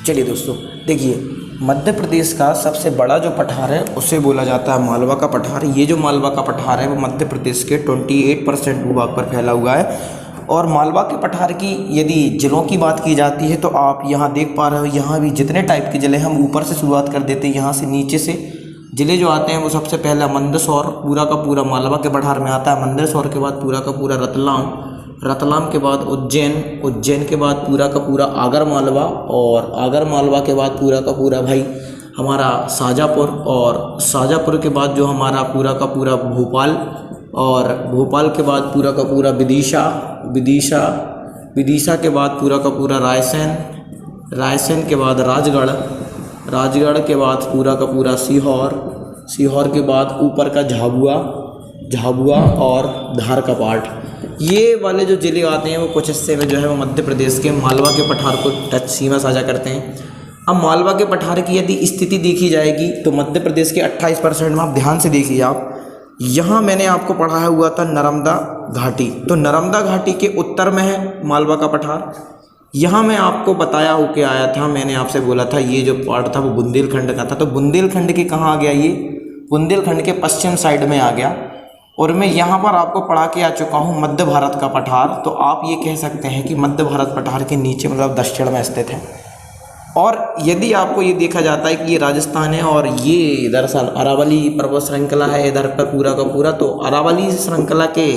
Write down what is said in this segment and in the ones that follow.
चलिए दोस्तों, देखिए मध्य प्रदेश का सबसे बड़ा जो पठार है उसे बोला जाता है मालवा का पठार। ये जो मालवा का पठार है वो मध्य प्रदेश के 28% भूभाग पर फैला हुआ है। और मालवा के पठार की यदि जिलों की बात की जाती है तो आप यहाँ देख पा रहे हो, यहाँ भी जितने टाइप के जिले हम ऊपर से शुरुआत कर देते हैं, यहाँ से नीचे से जिले जो आते हैं वो सबसे पहला मंदसौर पूरा का पूरा मालवा के पठार में आता है। मंदसौर के बाद पूरा का पूरा रतलाम, रतलाम के बाद उज्जैन, उज्जैन के बाद पूरा का पूरा आगर मालवा, और आगर मालवा के बाद पूरा का पूरा भाई हमारा शाजापुर, और शाजापुर के बाद जो हमारा पूरा का पूरा भोपाल, और भोपाल के बाद पूरा का पूरा विदिशा, विदिशा, विदिशा के बाद पूरा का पूरा रायसेन, रायसेन के बाद राजगढ़, राजगढ़ के बाद पूरा का पूरा सीहोर, सीहोर के बाद ऊपर का झाबुआ, झाबुआ और धार का पाठ। ये वाले जो ज़िले आते हैं वो कुछ हिस्से में जो है वो मध्य प्रदेश के मालवा के पठार को टच सीमा साझा करते हैं। अब मालवा के पठार की यदि स्थिति देखी जाएगी तो मध्य प्रदेश के 28% में, आप ध्यान से देखिए आप, यहाँ मैंने आपको पढ़ाया हुआ था नर्मदा घाटी, तो नर्मदा घाटी के उत्तर में है मालवा का पठार। यहाँ मैं आपको बताया होके आया था, मैंने आपसे बोला था ये जो पार्ट था वो बुंदेलखंड का था, तो बुंदेलखंड के कहाँ आ गया, ये बुंदेलखंड के पश्चिम साइड में आ गया। और मैं यहाँ पर आपको पढ़ा के आ चुका हूँ मध्य भारत का पठार, तो आप ये कह सकते हैं कि मध्य भारत पठार के नीचे मतलब दक्षिण में स्थित है। और यदि आपको ये देखा जाता है कि ये राजस्थान है और ये दरअसल अरावली पर्वत श्रृंखला है इधर पर पूरा का पूरा, तो अरावली श्रृंखला के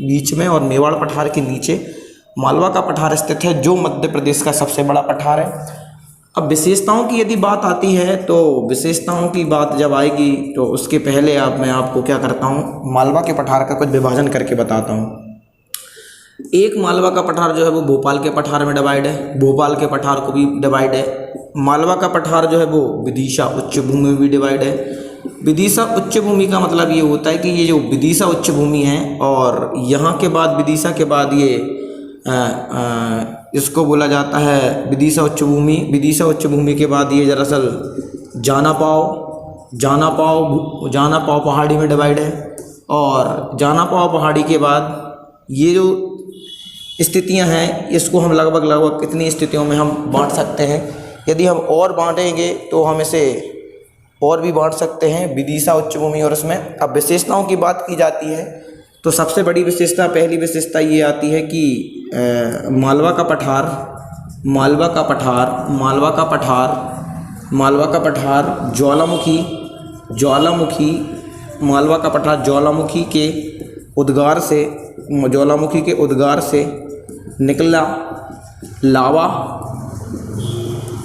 बीच में और मेवाड़ पठार के नीचे मालवा का पठार स्थित है, जो मध्य प्रदेश का सबसे बड़ा पठार है। अब विशेषताओं की यदि बात आती है तो विशेषताओं की बात जब आएगी तो उसके पहले मैं आपको क्या करता हूँ, मालवा के पठार का कुछ विभाजन करके बताता हूँ। एक मालवा का पठार जो है वो भोपाल के पठार में डिवाइड है, भोपाल के पठार को भी डिवाइड है। मालवा का पठार जो है वो विदिशा उच्च भूमि में भी डिवाइड है। विदिशा उच्च भूमि का मतलब ये होता है कि ये जो विदिशा उच्च भूमि है और यहाँ के बाद विदिशा के बाद ये इसको बोला जाता है विदिशा उच्च भूमि। विदिशा उच्च भूमि के बाद ये दरअसल जानापाव, जानापाव, जानापाव पहाड़ी में डिवाइड है। और जानापाव पहाड़ी के बाद ये जो स्थितियां हैं इसको हम लगभग कितनी स्थितियों में हम बांट सकते हैं, यदि हम और बांटेंगे तो हम इसे और भी बांट सकते हैं विदिशा उच्च भूमि और इसमें। अब विशेषताओं की बात की जाती है तो सबसे बड़ी विशेषता, पहली विशेषता ये आती है कि मालवा का पठार, मालवा का पठार, मालवा का पठार, मालवा का पठार ज्वालामुखी, ज्वालामुखी, मालवा का पठार ज्वालामुखी के उद्गार से, ज्वालामुखी के उद्गार से निकला लावा,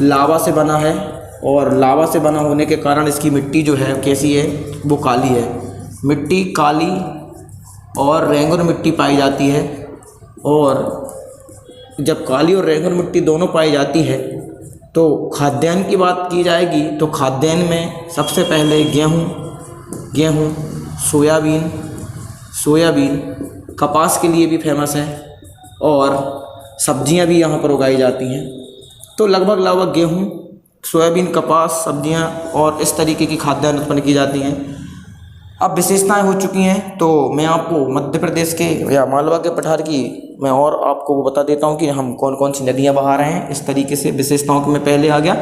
लावा से बना है। और लावा से बना होने के कारण इसकी मिट्टी जो है कैसी है, वो काली है, मिट्टी काली और रेंगुर मिट्टी पाई जाती है। और जब काली और रेंगुर मिट्टी दोनों पाई जाती है तो खाद्यान्न की बात की जाएगी तो खाद्यान्न में सबसे पहले गेहूँ, गेहूँ, सोयाबीन, सोयाबीन, कपास के लिए भी फेमस है और सब्जियां भी यहाँ पर उगाई जाती हैं। तो लगभग गेहूँ, सोयाबीन, कपास, सब्जियां और इस तरीके की खाद्यान्न उत्पन्न की जाती हैं। अब विशेषताएं हो चुकी हैं तो मैं आपको मध्य प्रदेश के या मालवा के पठार की मैं और आपको वो बता देता हूँ कि हम कौन कौन सी नदियाँ बहा रहे हैं। इस तरीके से विशेषताओं के मैं पहले आ गया।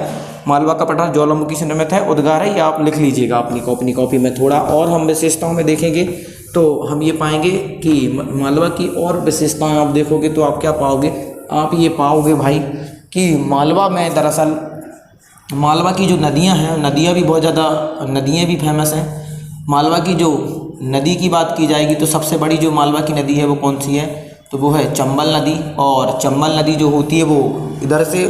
मालवा का पठार ज्वालामुखी से निर्मित है, उद्गार है, ये आप लिख लीजिएगा अपनी कॉपी में। थोड़ा और हम विशेषताओं में देखेंगे तो हम ये पाएंगे कि मालवा की और विशेषताएं आप देखोगे तो आप क्या पाओगे, आप ये पाओगे भाई कि मालवा में दरअसल मालवा की जो नदियां हैं, नदियां भी बहुत ज़्यादा, नदियां भी फेमस हैं। मालवा की जो नदी की बात की जाएगी तो सबसे बड़ी जो मालवा की नदी है वो कौन सी है, तो वो है चंबल नदी। और चंबल नदी जो होती है वो इधर से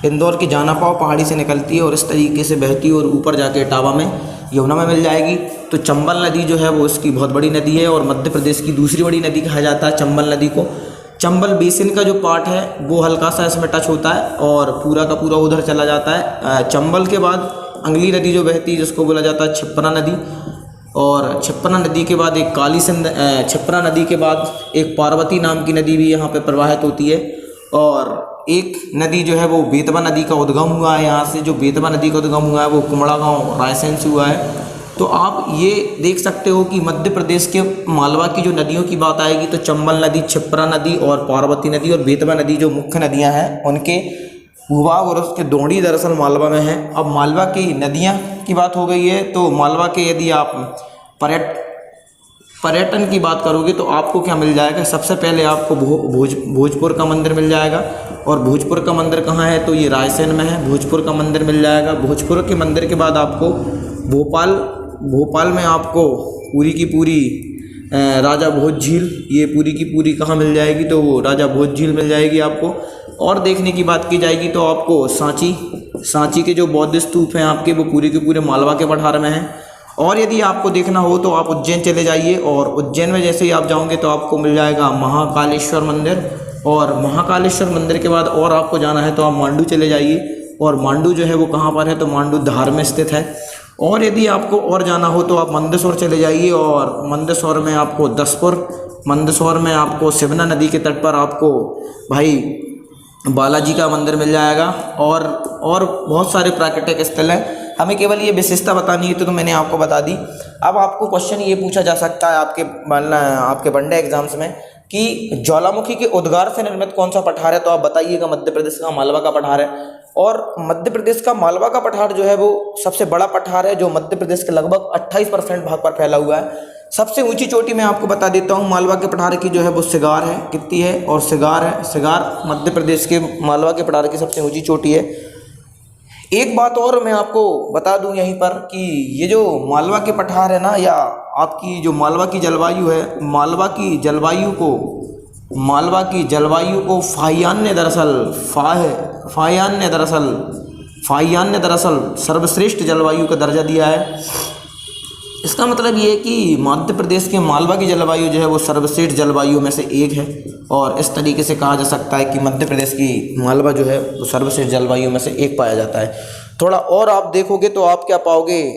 इंदौर की जानापाव पहाड़ी से निकलती है और इस तरीके से बहती है और ऊपर जाके इटावा में, यमुना में मिल जाएगी। तो चंबल नदी जो है वो इसकी बहुत बड़ी नदी है और मध्य प्रदेश की दूसरी बड़ी नदी कहा जाता है चंबल नदी को। चंबल बेसिन का जो पार्ट है वो हल्का सा इसमें टच होता है और पूरा का पूरा उधर चला जाता है। चंबल के बाद अंगली नदी जो बहती है जिसको बोला जाता है छिप्परा नदी, और छिप्परा नदी के बाद एक काली सिंध, छिप्परा नदी के बाद एक पार्वती नाम की नदी भी यहाँ पे प्रवाहित होती है। और एक नदी जो है वो बेतवा नदी का उद्गम हुआ है, यहाँ से जो बेतवा नदी का उद्गम हुआ है वो कुमड़ा गाँव रायसेन से हुआ है। तो आप ये देख सकते हो कि मध्य प्रदेश के मालवा की जो नदियों की बात आएगी तो चंबल नदी, छिप्परा नदी और पार्वती नदी और बेतवा नदी जो मुख्य नदियां हैं उनके भूभाग और उसके दोहरी दरअसल मालवा में है। अब मालवा की नदियाँ की बात हो गई है, तो मालवा के यदि आप पर्यटन की बात करोगे तो आपको क्या मिल जाएगा, सबसे पहले आपको भोजपुर का मंदिर मिल जाएगा। और भोजपुर का मंदिर कहाँ है, तो ये रायसेन में है। भोजपुर का मंदिर मिल जाएगा। भोजपुर के मंदिर के बाद आपको भोपाल में आपको पूरी की पूरी राजा भोज झील, ये पूरी की पूरी कहाँ मिल जाएगी, तो वो राजा भोज झील मिल जाएगी आपको। और देखने की बात की जाएगी तो आपको सांची के जो बौद्ध स्तूप हैं आपके, वो पूरे के पूरे मालवा के पठार में हैं। और यदि आपको देखना हो तो आप उज्जैन चले जाइए, और उज्जैन में जैसे ही आप जाओगे तो आपको मिल जाएगा महाकालेश्वर मंदिर। और महाकालेश्वर मंदिर के बाद और आपको जाना है तो आप मांडू चले जाइए, और मांडू जो है वो कहाँ पर है, तो मांडू धार में स्थित है। और यदि आपको और जाना हो तो आप मंदसौर चले जाइए, और मंदसौर में आपको मंदसौर में आपको सिवना नदी के तट पर आपको भाई बालाजी का मंदिर मिल जाएगा। और बहुत सारे प्राकृतिक स्थल हैं। हमें केवल ये विशेषता बतानी है तो मैंने आपको बता दी। अब आपको क्वेश्चन ये पूछा जा सकता है आपके वनडे एग्जाम्स में कि ज्वालामुखी के उद्गार से निर्मित कौन सा पठार है, तो आप बताइएगा मध्य प्रदेश का मालवा का पठार है। और मध्य प्रदेश का मालवा का पठार जो है वो सबसे बड़ा पठार है, जो मध्य प्रदेश के लगभग 28% भाग पर फैला हुआ है। सबसे ऊंची चोटी मैं आपको बता देता हूँ मालवा के पठार की, जो है वो सिगार है। कितनी है, और सिगार है। सिगार मध्य प्रदेश के मालवा के पठार की सबसे ऊंची चोटी है। एक बात और मैं आपको बता दूं यहीं पर कि ये जो मालवा के पठार है ना, या आपकी जो मालवा की जलवायु है, मालवा की जलवायु को फाहियान ने दरअसल सर्वश्रेष्ठ जलवायु का दर्जा दिया है। इसका मतलब ये है कि मध्य प्रदेश के मालवा की जलवायु जो है वो सर्वश्रेष्ठ जलवायु में से एक है। और इस तरीके से कहा जा सकता है कि मध्य प्रदेश की मालवा जो है वो सर्वश्रेष्ठ जलवायु में से एक पाया जाता है। थोड़ा और आप देखोगे तो आप क्या पाओगे,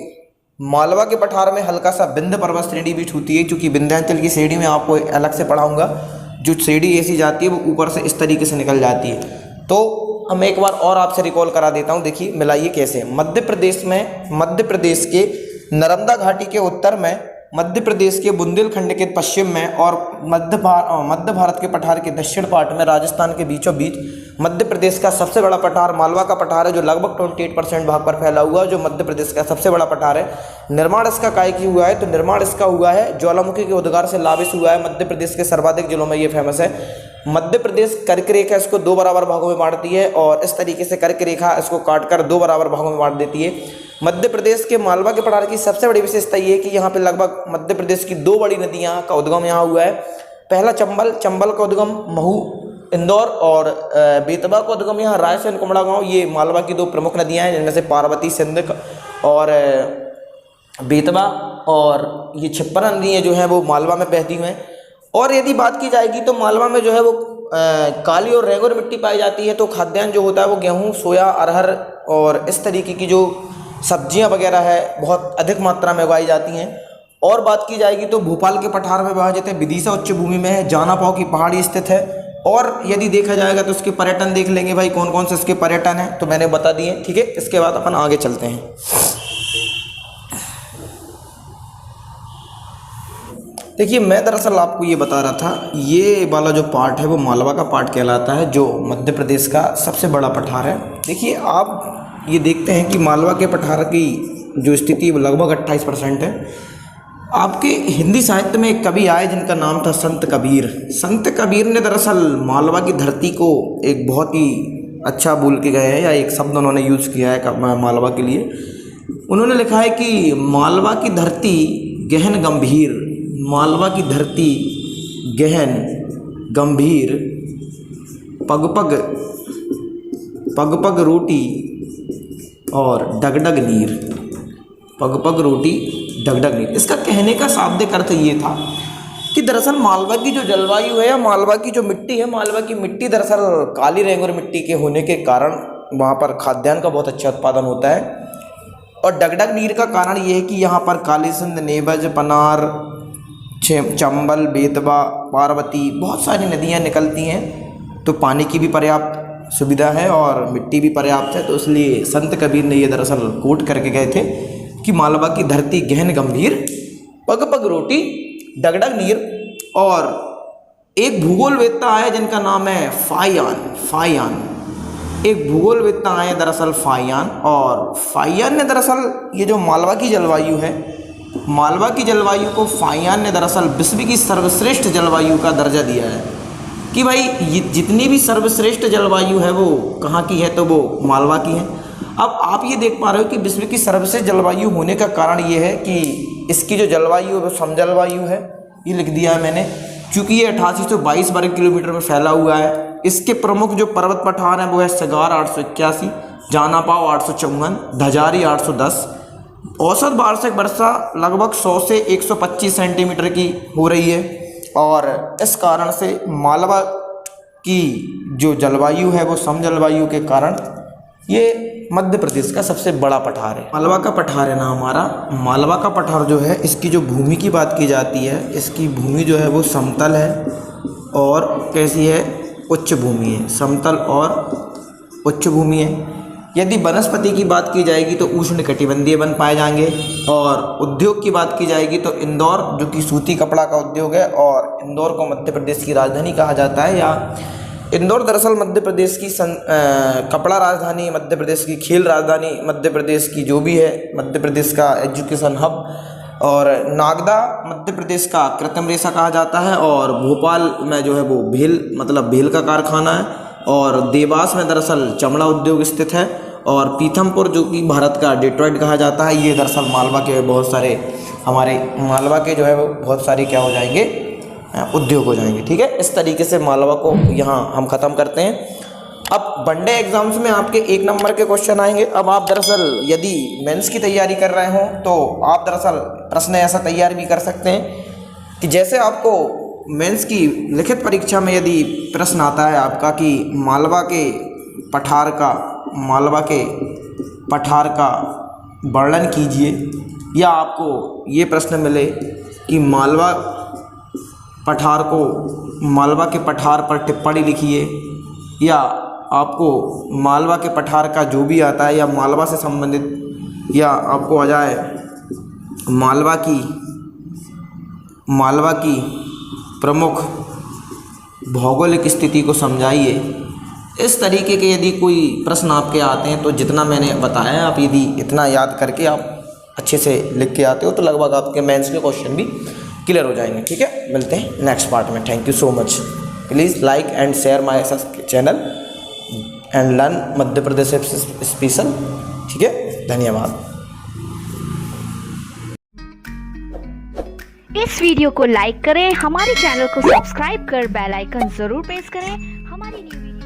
मालवा के पठार में हल्का सा विंध्य पर्वत श्रेणी भी छूती है, क्योंकि विंध्याचल की श्रेणी में आपको अलग से पढ़ाऊँगा। जो श्रेणी ऐसी जाती है वो ऊपर से इस तरीके से निकल जाती है। तो हम एक बार और आपसे रिकॉल करा देता हूँ, देखिए मिलाइए कैसे। मध्य प्रदेश के नर्मदा घाटी के उत्तर में, मध्य प्रदेश के बुंदेलखंड के पश्चिम में, और मध्य भारत के पठार के दक्षिण पार्ट में, राजस्थान के बीचों बीच मध्य प्रदेश का सबसे बड़ा पठार मालवा का पठार है, जो लगभग 28% भाग पर फैला हुआ है, जो मध्य प्रदेश का सबसे बड़ा पठार है। निर्माण इसका काय की हुआ है, तो निर्माण इसका हुआ है ज्वालामुखी के उद्गार से लाविश हुआ है। मध्य प्रदेश के सर्वाधिक जिलों में ये फेमस है। मध्य प्रदेश कर्क रेखा इसको 2 बराबर भागों में बांटती है, और इस तरीके से कर्क रेखा इसको काटकर 2 बराबर भागों में बांट देती है। मध्य प्रदेश के मालवा के पठार की सबसे बड़ी विशेषता ये है कि यहाँ पे लगभग मध्य प्रदेश की 2 बड़ी नदियाँ का उद्गम यहाँ हुआ है। पहला चंबल का उद्गम महू इंदौर, और बेतवा का उद्गम यहाँ रायसेन कुमड़ा गाँव। ये मालवा की 2 प्रमुख नदियाँ हैं, जिनमें से पार्वती सिंध और बेतवा, और ये छिप्परा नदियाँ जो हैं वो मालवा में बहती हुई हैं। और यदि बात की जाएगी तो मालवा में जो है वो काली और रेगुर मिट्टी पाई जाती है। तो खाद्यान्न जो होता है वो गेहूँ, सोया, अरहर और इस तरीके की जो सब्जियां वगैरह है बहुत अधिक मात्रा में उगाई जाती हैं। और बात की जाएगी तो भोपाल के पठार में पाया जाता है, विदिशा उच्च भूमि में है, जानापाव की पहाड़ी स्थित है। और यदि देखा जाएगा तो उसके पर्यटन देख लेंगे भाई, कौन कौन से इसके पर्यटन हैं, तो मैंने बता दिए। ठीक है, इसके बाद अपन आगे चलते हैं। देखिए, मैं दरअसल आपको ये बता रहा था, ये वाला जो पार्ट है वो मालवा का पार्ट कहलाता है, जो मध्य प्रदेश का सबसे बड़ा पठार है। देखिए, आप ये देखते हैं कि मालवा के पठार की जो स्थिति वो लगभग 28% है। आपके हिंदी साहित्य में एक कवि आए जिनका नाम था संत कबीर। संत कबीर ने दरअसल मालवा की धरती को एक बहुत ही अच्छा बोल के गए हैं, या एक शब्द उन्होंने यूज़ किया है मालवा के लिए। उन्होंने लिखा है कि मालवा की धरती गहन गंभीर, मालवा की धरती गहन गंभीर, पग पग रोटी और डगडग नीर, पग पग रोटी डगडग नीर। इसका कहने का शाब्दिक अर्थ ये था कि दरअसल मालवा की जो जलवायु है, या मालवा की जो मिट्टी है, मालवा की मिट्टी दरअसल काली रेंगुर मिट्टी के होने के कारण वहाँ पर खाद्यान्न का बहुत अच्छा उत्पादन होता है। और डगडग नीर का कारण ये है कि यहाँ पर काली सिंध, नेवज, पनार, चंबल, बेतवा, पार्वती बहुत सारी नदियाँ निकलती हैं, तो पानी की भी पर्याप्त सुविधा है और मिट्टी भी पर्याप्त है। तो इसलिए संत कबीर ने ये दरअसल कोट करके गए थे कि मालवा की धरती गहन गंभीर, पग पग रोटी डगडग नीर। और एक भूगोलवेत्ता है जिनका नाम है फाहियान। एक भूगोलवेत्ता आए दरअसल फाहियान, और फाहियान ने दरअसल ये जो मालवा की जलवायु है, मालवा की जलवायु को फाहियान ने दरअसल विश्व की सर्वश्रेष्ठ जलवायु का दर्जा दिया है कि भाई ये जितनी भी सर्वश्रेष्ठ जलवायु है वो कहाँ की है, तो वो मालवा की है। अब आप ये देख पा रहे हो कि विश्व की सर्वश्रेष्ठ जलवायु होने का कारण ये है कि इसकी जो जलवायु है वो समजलवायु है, ये लिख दिया है मैंने, क्योंकि ये 8822 वर्ग किलोमीटर में फैला हुआ है। इसके प्रमुख जो पर्वत पठार हैं वो है सगार 881, जानापाव 854, धजारी 810। औसत वार्षिक वर्षा लगभग 100 से 125 सेंटीमीटर की हो रही है, और इस कारण से मालवा की जो जलवायु है वो समजलवायु के कारण ये मध्य प्रदेश का सबसे बड़ा पठार है। मालवा का पठार है ना हमारा, मालवा का पठार जो है इसकी जो भूमि की बात की जाती है, इसकी भूमि जो है वो समतल है और कैसी है, उच्च भूमि है, समतल और उच्च भूमि है। यदि वनस्पति की बात की जाएगी तो उष्णकटिबंधीय वन पाए जाएंगे, और उद्योग की बात की जाएगी तो इंदौर जो कि सूती कपड़ा का उद्योग है, और इंदौर को मध्य प्रदेश की राजधानी कहा जाता है, या इंदौर दरअसल मध्य प्रदेश की कपड़ा राजधानी, मध्य प्रदेश की खेल राजधानी, मध्य प्रदेश की जो भी है, मध्य प्रदेश का एजुकेशन हब, और नागदा मध्य प्रदेश का कृत्रिम रेशा कहा जाता है, और भोपाल में जो है वो भेल मतलब भेल का कारखाना है, और देवास में दरअसल चमड़ा उद्योग स्थित है, और पीथमपुर जो कि भारत का डेट्रॉइट कहा जाता है, ये दरअसल मालवा के बहुत सारे हमारे मालवा के जो है वो बहुत सारे क्या हो जाएंगे, उद्योग हो जाएंगे। ठीक है, इस तरीके से मालवा को यहाँ हम ख़त्म करते हैं। अब वनडे एग्जाम्स में आपके 1 नंबर के क्वेश्चन आएंगे। अब आप दरअसल यदि मेंस की तैयारी कर रहे हो तो आप दरअसल प्रश्न ऐसा तैयार भी कर सकते हैं कि जैसे आपको मेंस की लिखित परीक्षा में यदि प्रश्न आता है आपका कि मालवा के पठार का वर्णन कीजिए, या आपको ये प्रश्न मिले कि मालवा के पठार पर टिप्पणी लिखिए, या आपको मालवा के पठार का जो भी आता है या मालवा से संबंधित, या आपको आ जाए मालवा की प्रमुख भौगोलिक स्थिति को समझाइए, इस तरीके के यदि कोई प्रश्न आपके आते हैं तो जितना मैंने बताया है आप यदि इतना याद करके आप अच्छे से लिख के आते हो तो लगभग आपके मेंस के क्वेश्चन भी क्लियर हो जाएंगे। ठीक है, मिलते हैं नेक्स्ट पार्ट में। Thank you so much. Please like and share my channel and learn Madhya Pradesh special. ठीक है, धन्यवाद। इस वीडियो को लाइक करें, हमारे चैनल को सब्सक्राइब कर बेल आइकन जरूर प्रेस करें। हमारी न्यू